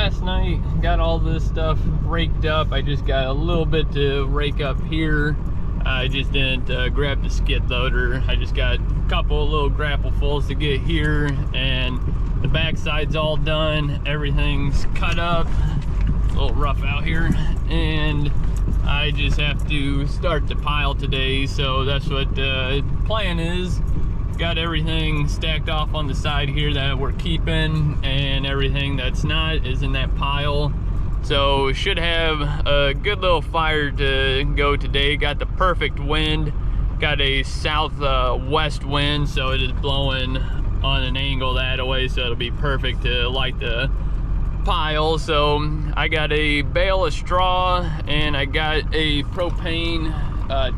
last night, got all this stuff raked up. I just got a little bit to rake up here. I just didn't grab the skid loader. I just got a couple of little grapplefuls to get here, and the backside's all done. Everything's cut up. A little rough out here, and I just have to start the pile today, so that's what the plan is. Got everything stacked off on the side here that we're keeping, and everything that's not is in that pile. So should have a good little fire to go today. Got the perfect wind. Got a southwest wind, so it is blowing on an angle that way, so it'll be perfect to light the pile. So I got a bale of straw, and I got a propane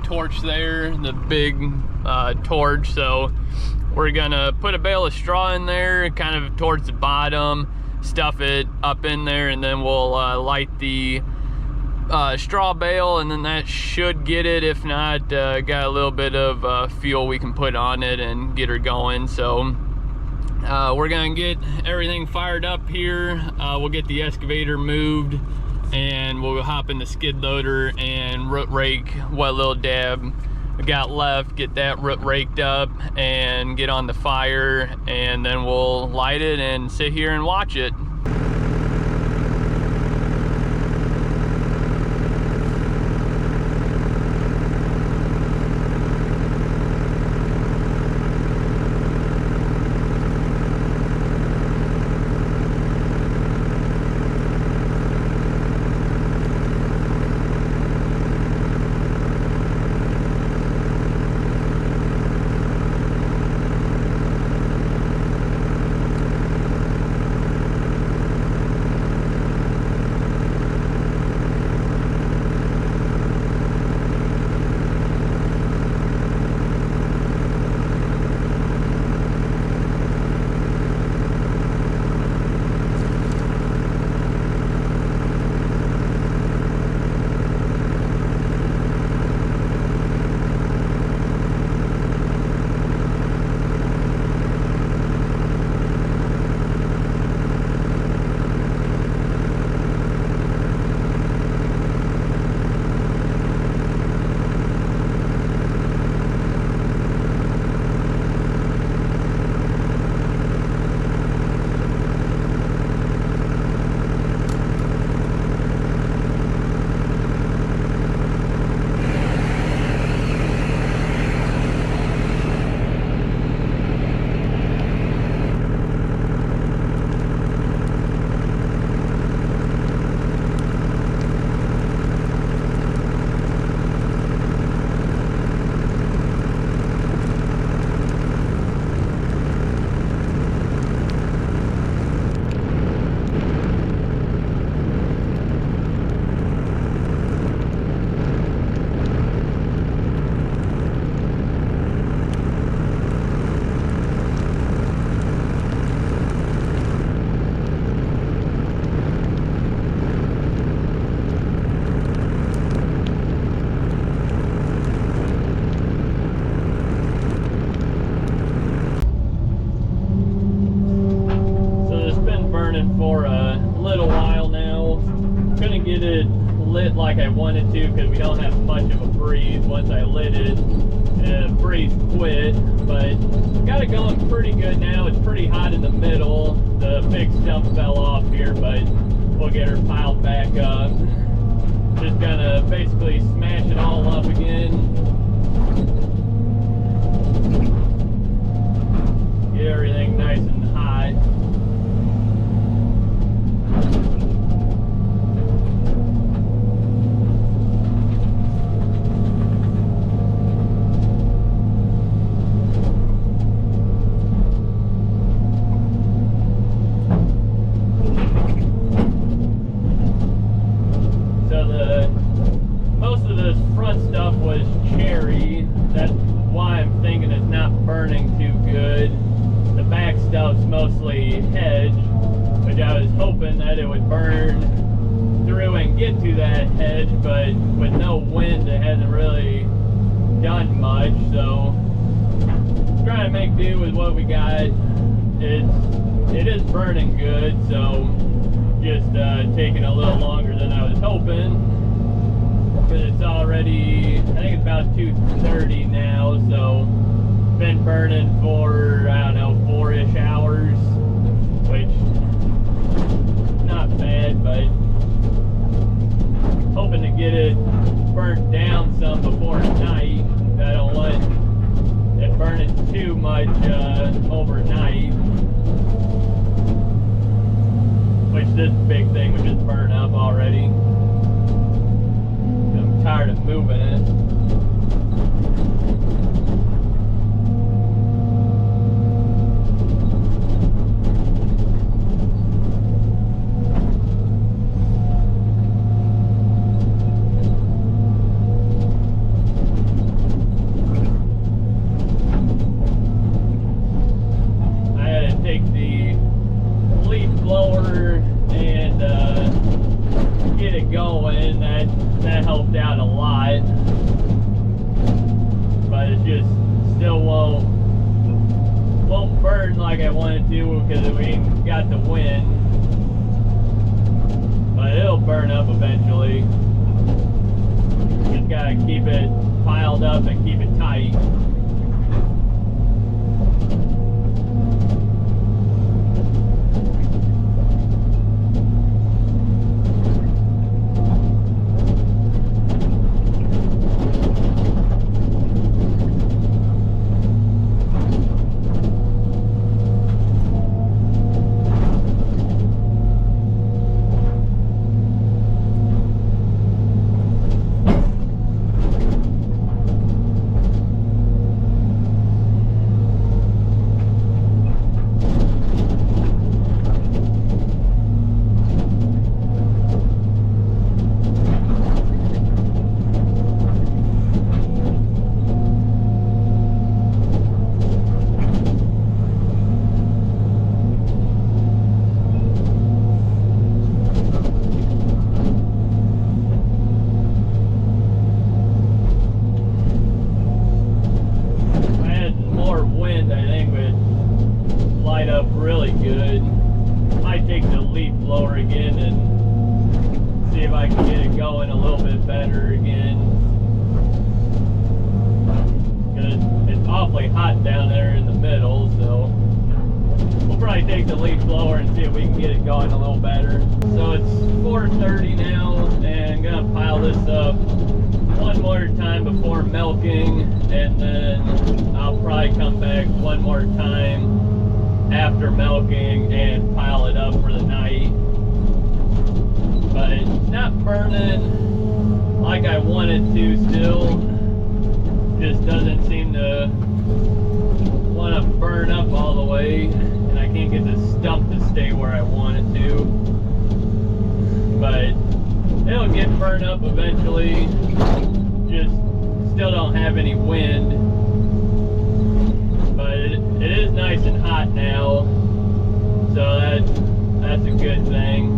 torch there, the big torch. So we're gonna put a bale of straw in there kind of towards the bottom, stuff it up in there, and then we'll light the straw bale, and then that should get it. If not, got a little bit of fuel we can put on it and get her going. So we're gonna get everything fired up here. We'll get the excavator moved, and we'll hop in the skid loader and root rake what little dab we got left, get that root raked up and get on the fire, and then we'll light it and sit here and watch it. For a little while now. Couldn't get it lit like I wanted to because we don't have much of a breeze. Once I lit it, the breeze quit, but got it going pretty good now. It's pretty hot in the middle. The big stump fell off here, but we'll get her piled back up. Just gonna basically smash it all up again. Get everything nice and hot. Most of this front stuff was cherry. That's why I'm thinking it's not burning too good. The back stuff's mostly hedge, which I was hoping that it would burn through and get to that hedge, but with no wind it hasn't really done much, so trying to make do with what we got. It is burning good, so just hoping, because it's already, I think it's about 2:30 now, so been burning for, I don't know, 4-ish hours, which not bad, but hoping to get it burnt down some before night. I don't want it burning too much overnight, which this big thing would just burn up already. I'm tired of moving it. That helped out a lot, but it just still won't burn like I wanted to because we ain't got the wind, but it'll burn up eventually. Just gotta keep it piled up and keep it tight. Really good. Might take the leaf blower again and see if I can get it going a little bit better again. Because it's awfully hot down there in the middle, so we'll probably take the leaf blower and see if we can get it going a little better. So it's 4:30 now, and I'm gonna pile this up one more time before milking, and then I'll probably come back one more time after milking and pile it up for the night. But it's not burning like I wanted to still. Just doesn't seem to want to burn up all the way, and I can't get the stump to stay where I want it to. But it'll get burned up eventually. Just still don't have any wind. But it is nice and hot now, so that's a good thing.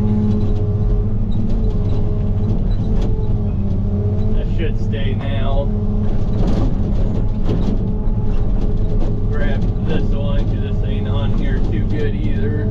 That should stay now. Grab this one because this ain't on here too good either.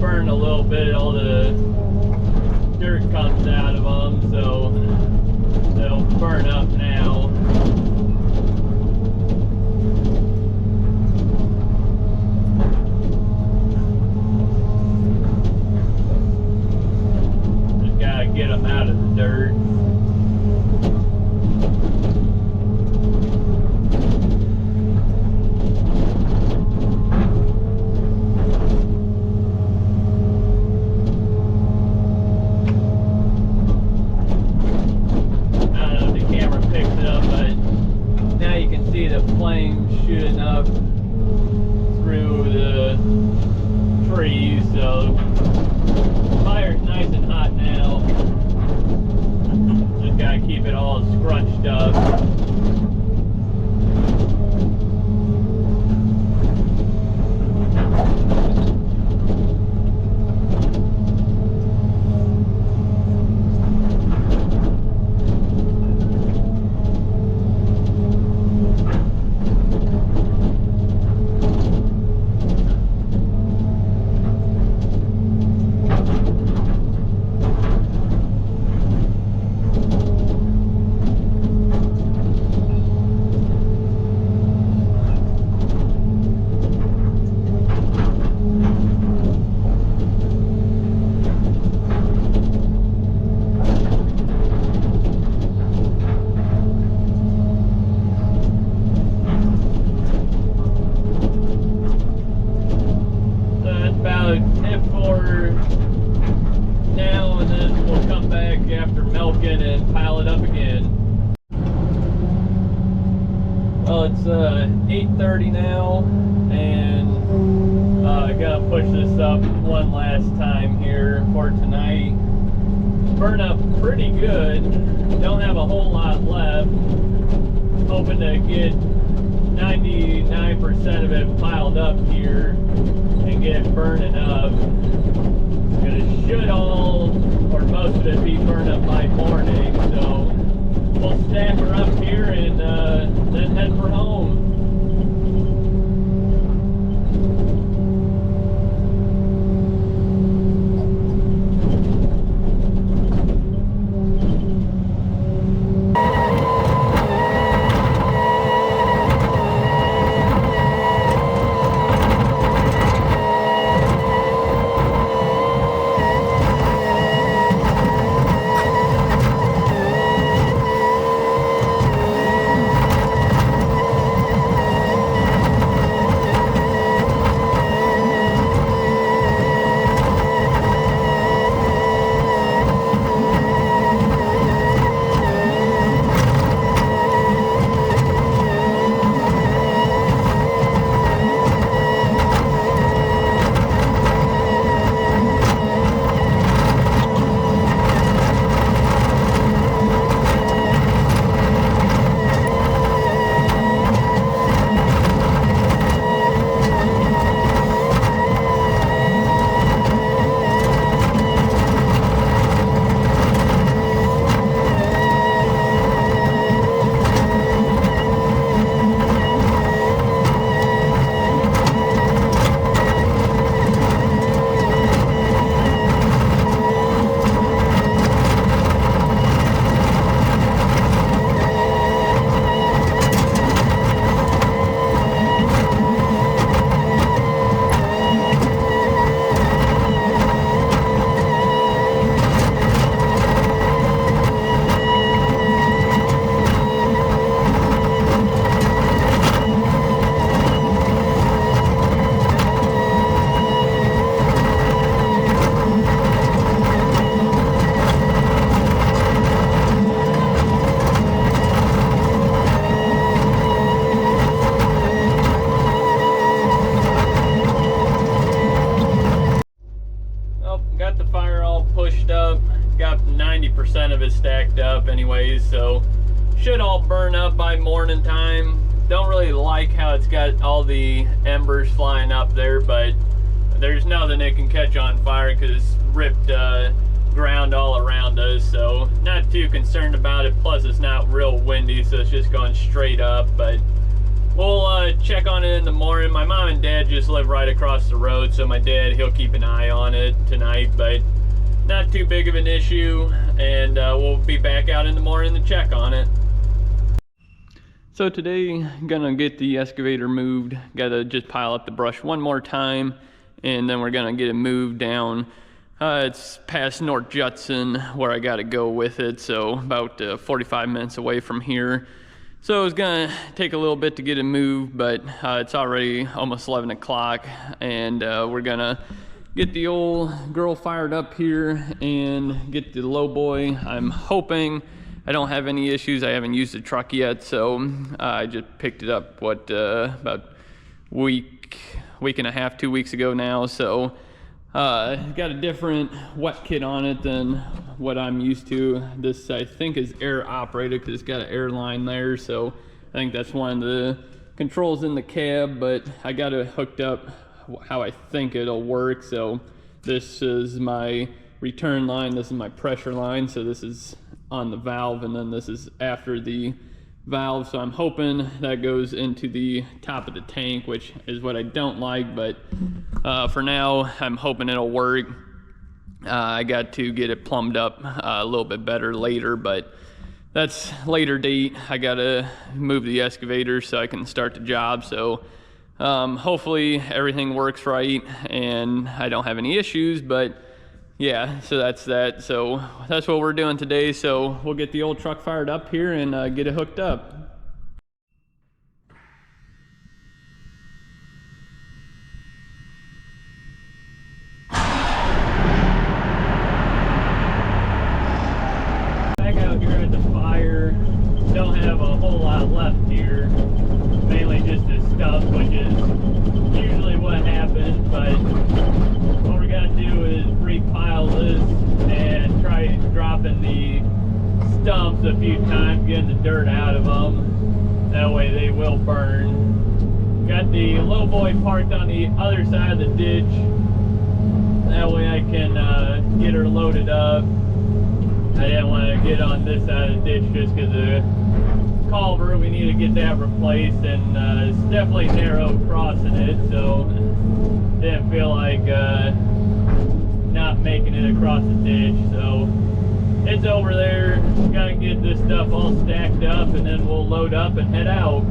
burn a little bit, all the dirt comes out of them, so they'll burn up now. Just gotta get them out of the dirt. Flames shooting up through the trees, so the fire's nice and hot now. Just gotta keep it all scrunched up. Well, it's 8:30 now, and I gotta push this up one last time here for tonight. Burn up pretty good. Don't have a whole lot left. Hoping to get 99% of it piled up here and get it burning up. And it should all, or most of it, be burned up by morning, so we'll stack her up here and then head for home. Got 90% of it stacked up anyways, so should all burn up by morning time. Don't really like how it's got all the embers flying up there, but there's nothing it can catch on fire because it's ripped ground all around us, so not too concerned about it. Plus it's not real windy, so it's just going straight up. But We'll check on it in the morning. My mom and dad just live right across the road, so my dad, he'll keep an eye on it tonight, but not too big of an issue, and we'll be back out in the morning to check on it. So today, gonna get the excavator moved. Gotta just pile up the brush one more time, and then we're gonna get it moved down. It's past North Judson where I gotta go with it, so about 45 minutes away from here. So it's gonna take a little bit to get it moved, but it's already almost 11 o'clock, and we're gonna get the old girl fired up here and get the low boy. I'm hoping I don't have any issues. I haven't used the truck yet, so I just picked it up, about week and a half, 2 weeks ago now. So got a different wet kit on it than what I'm used to. This, I think, is air operated because it's got an air line there, so I think that's one of the controls in the cab, but I got it hooked up how I think it'll work. So this is my return line, this is my pressure line, so this is on the valve, and then this is after the valve, so I'm hoping that goes into the top of the tank, which is what I don't like, but for now I'm hoping it'll work. I got to get it plumbed up a little bit better later, but that's later date. I gotta move the excavator so I can start the job, so hopefully everything works right and I don't have any issues. But yeah, so that's that. So that's what we're doing today. So we'll get the old truck fired up here and get it hooked up. Back out here at the fire, don't have a whole lot left here. Mainly just the stuff, which is usually what happens, but what we're gonna do is repile this and try dropping the stumps a few times, getting the dirt out of them. That way they will burn. Got the low boy parked on the other side of the ditch. That way I can get her loaded up. I didn't want to get on this side of the ditch just because the culvert, we need to get that replaced, and it's definitely narrow crossing it, so didn't feel like not making it across the ditch. So it's over there. Gotta get this stuff all stacked up, and then we'll load up and head out.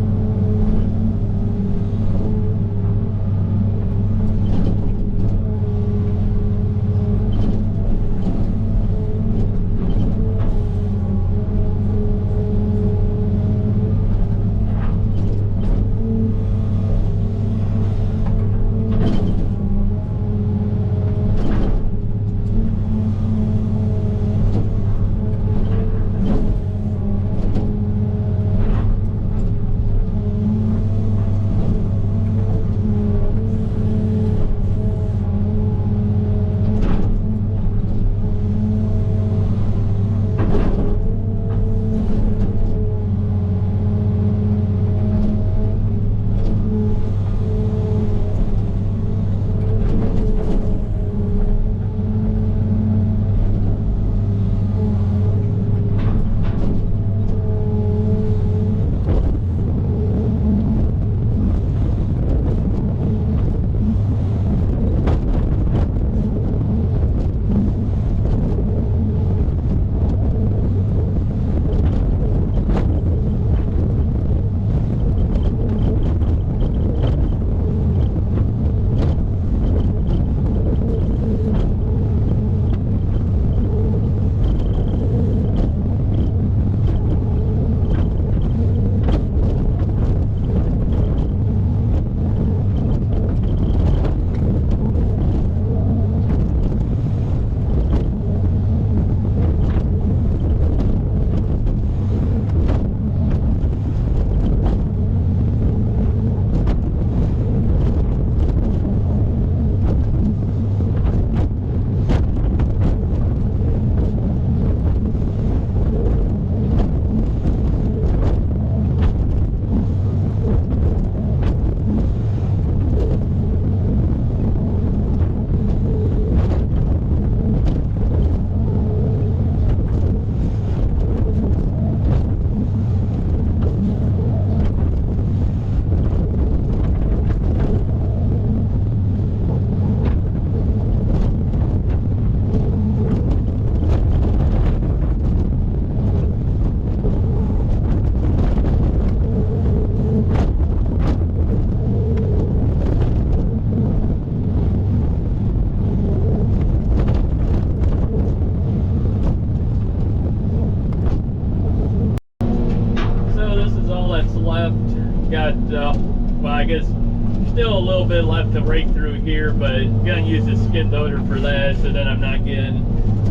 still a little bit left to rake through here, but gonna use the skid loader for that, so then I'm not getting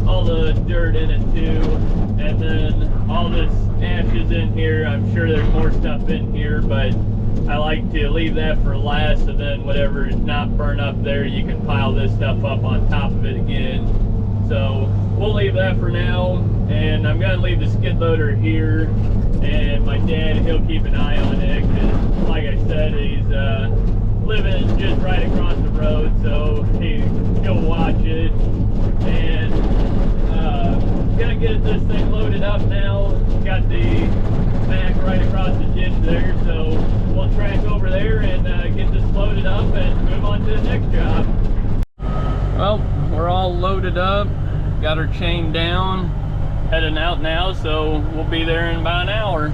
all the dirt in it too. And then all this ashes in here, I'm sure there's more stuff in here, but I like to leave that for last, so then whatever is not burned up there, you can pile this stuff up on top of it again. So we'll leave that for now, and I'm gonna leave the skid loader here, and my dad, he'll keep an eye on it, because like I said, he's living just right across the road, so he'll watch it. And gonna get this thing loaded up now. Got the Mac right across the ditch there, so we'll track over there and get this loaded up and move on to the next job. Well, we're all loaded up, got our chain down, heading out now, so we'll be there in about an hour.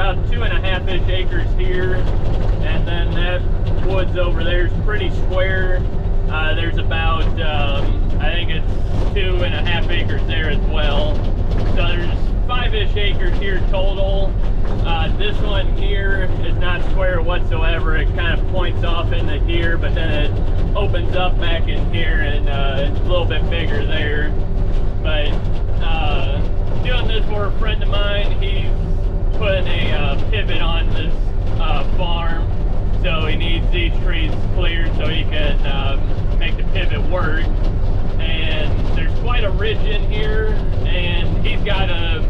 about 2.5-ish acres here, and then that woods over there is pretty square. There's about I think it's 2.5 acres there as well. So there's 5-ish acres here total. This one here is not square whatsoever. It kind of points off into here, but then it opens up back in here, and it's a little bit bigger there. But doing this for a friend of mine. He's putting a pivot on this farm, so he needs these trees cleared so he can make the pivot work. And there's quite a ridge in here, and he's got a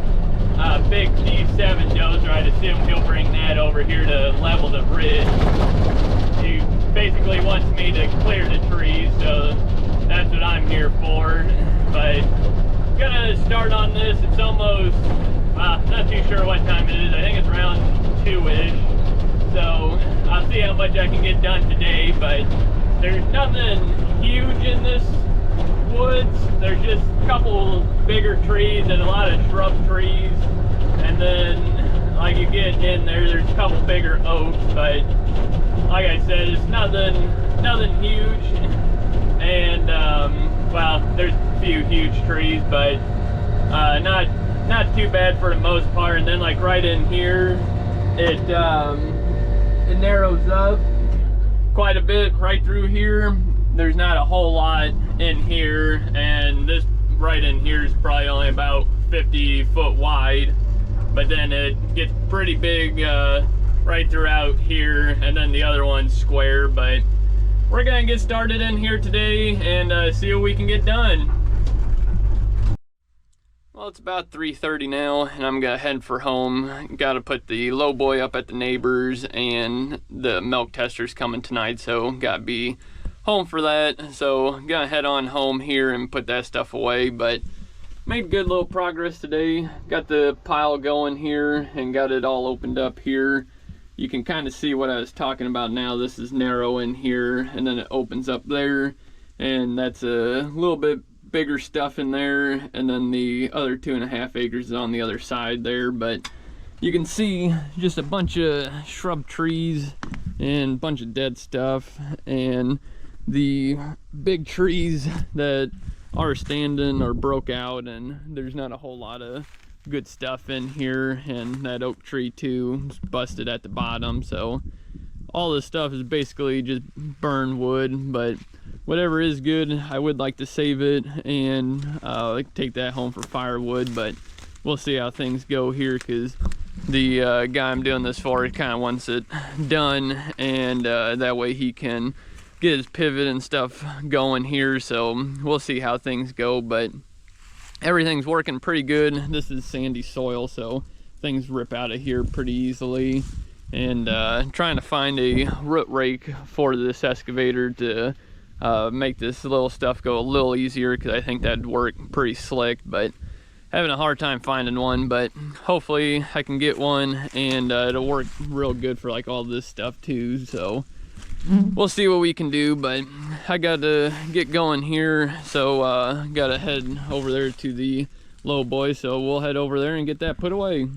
big D7 dozer. I'd assume he'll bring that over here to level the ridge. He basically wants me to clear the trees, so that's what I'm here for. But gonna start on this. It's almost not too sure what time it is. I think it's around 2-ish, so I'll see how much I can get done today. But there's nothing huge in this woods. There's just a couple bigger trees and a lot of shrub trees, and then like you get in there, there's a couple bigger oaks. But like I said, it's nothing huge. And well, there's a few huge trees, but not too bad for the most part. And then like right in here, it narrows up quite a bit right through here. There's not a whole lot in here, and this right in here is probably only about 50 foot wide, but then it gets pretty big right throughout here, and then the other one's square. But we're gonna get started in here today and see what we can get done. Well, it's about 3:30 now, and I'm gonna head for home. Gotta put the low boy up at the neighbors, and the milk tester's coming tonight, so gotta be home for that. So gonna head on home here and put that stuff away. But made good little progress today. Got the pile going here and got it all opened up here. You can kind of see what I was talking about now. This is narrow in here, and then it opens up there, and that's a little bit bigger stuff in there, and then the other 2.5 acres is on the other side there. But you can see just a bunch of shrub trees and a bunch of dead stuff, and the big trees that are standing are broke out, and there's not a whole lot of good stuff in here. And that oak tree too is busted at the bottom, so all this stuff is basically just burned wood. But whatever is good, I would like to save it and take that home for firewood. But we'll see how things go here, because the guy I'm doing this for kind of wants it done, and that way he can get his pivot and stuff going here. So we'll see how things go, but everything's working pretty good. This is sandy soil, so things rip out of here pretty easily. And trying to find a root rake for this excavator to make this little stuff go a little easier, because I think that'd work pretty slick, but having a hard time finding one. But hopefully I can get one, and it'll work real good for like all this stuff too. So we'll see what we can do. But I gotta get going here, so gotta head over there to the low boy, so we'll head over there and get that put away.